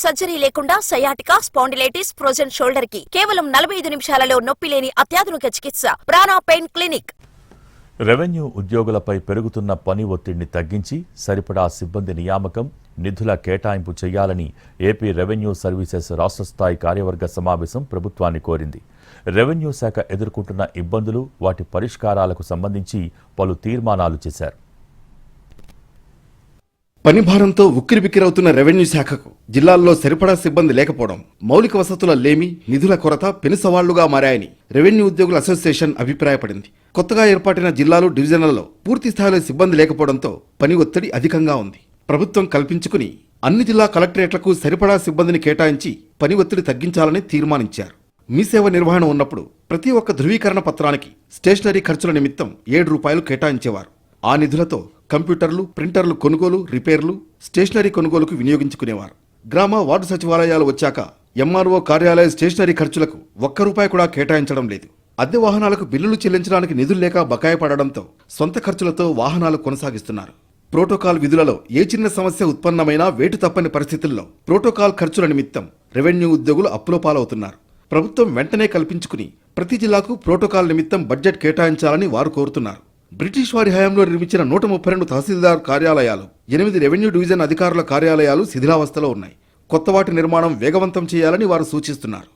Surgery లేకుండా sciatica, spondylitis, frozen shoulder కి కేవలం 45 నిమిషాలలో నొప్పి లేని అత్యాధునిక చికిత్స ప్రాణ పెయిన్ క్లినిక్. రెవెన్యూ ఉద్యోగులపై పెరుగుతున్న పని ఒత్తిడిని తగ్గించి సరిపడా సిబ్బంది నియామకం, నిధుల కేటాయింపు చేయాలని ఏపీ రెవెన్యూ సర్వీసెస్ రాష్ట్ర స్థాయి కార్యవర్గ సమావేశం ప్రభుత్వాన్ని కోరింది. రెవెన్యూ శాఖ ఎదుర్కొంటున్న ఇబ్బందులు, వాటి పరిష్కారాలకు సంబంధించి పలు తీర్మానాలు చేశారు. పని భారంతో ఉక్కిరిబిక్కిరవుతున్న రెవెన్యూ శాఖకు జిల్లాల్లో సరిపడా సిబ్బంది లేకపోవడం, మౌలిక వసతుల లేమి, నిధుల కొరత పెను సవాళ్లుగా మారాయని రెవెన్యూ ఉద్యోగుల అసోసియేషన్ అభిప్రాయపడింది. కొత్తగా ఏర్పాటైన జిల్లాలు, డివిజన్లలో పూర్తి స్థాయిలో సిబ్బంది లేకపోవడంతో పని ఒత్తిడి అధికంగా ఉంది. ప్రభుత్వం కల్పించుకుని అన్ని జిల్లా కలెక్టరేట్లకు సరిపడా సిబ్బందిని కేటాయించి పని ఒత్తిడి తగ్గించాలని తీర్మానించారు. మీ సేవ నిర్వహణ ఉన్నప్పుడు ప్రతి ఒక్క ధృవీకరణ పత్రానికి స్టేషనరీ ఖర్చుల నిమిత్తం ₹7 కేటాయించేవారు. ఆ నిధులతో కంప్యూటర్లు, ప్రింటర్లు కొనుగోలు, రిపేర్లు, స్టేషనరీ కొనుగోలుకు వినియోగించుకునేవారు. గ్రామ, వార్డు సచివాలయాలు వచ్చాక ఎంఆర్ఓ కార్యాలయ స్టేషనరీ ఖర్చులకు ₹1 కూడా కేటాయించడం లేదు. అద్దె వాహనాలకు బిల్లులు చెల్లించడానికి నిధులు లేక బకాయి పడడంతో సొంత ఖర్చులతో వాహనాలు కొనసాగిస్తున్నారు. ప్రోటోకాల్ విధులలో ఏ చిన్న సమస్య ఉత్పన్నమైనా వేటు తప్పని పరిస్థితుల్లో ప్రోటోకాల్ ఖర్చుల నిమిత్తం రెవెన్యూ ఉద్యోగులు అప్పుల పాలవుతున్నారు. ప్రభుత్వం వెంటనే కల్పించుకుని ప్రతి జిల్లాకు ప్రోటోకాల్ నిమిత్తం బడ్జెట్ కేటాయించాలని వారు కోరుతున్నారు. బ్రిటిష్ వారి హయాంలో నిర్మించిన 132 తహసీల్దార్ కార్యాలయాలు, 8 రెవెన్యూ డివిజన్ అధికారుల కార్యాలయాలు శిథిలావస్థలో ఉన్నాయి. కొత్త వాటి నిర్మాణం వేగవంతం చేయాలని వారు సూచిస్తున్నారు.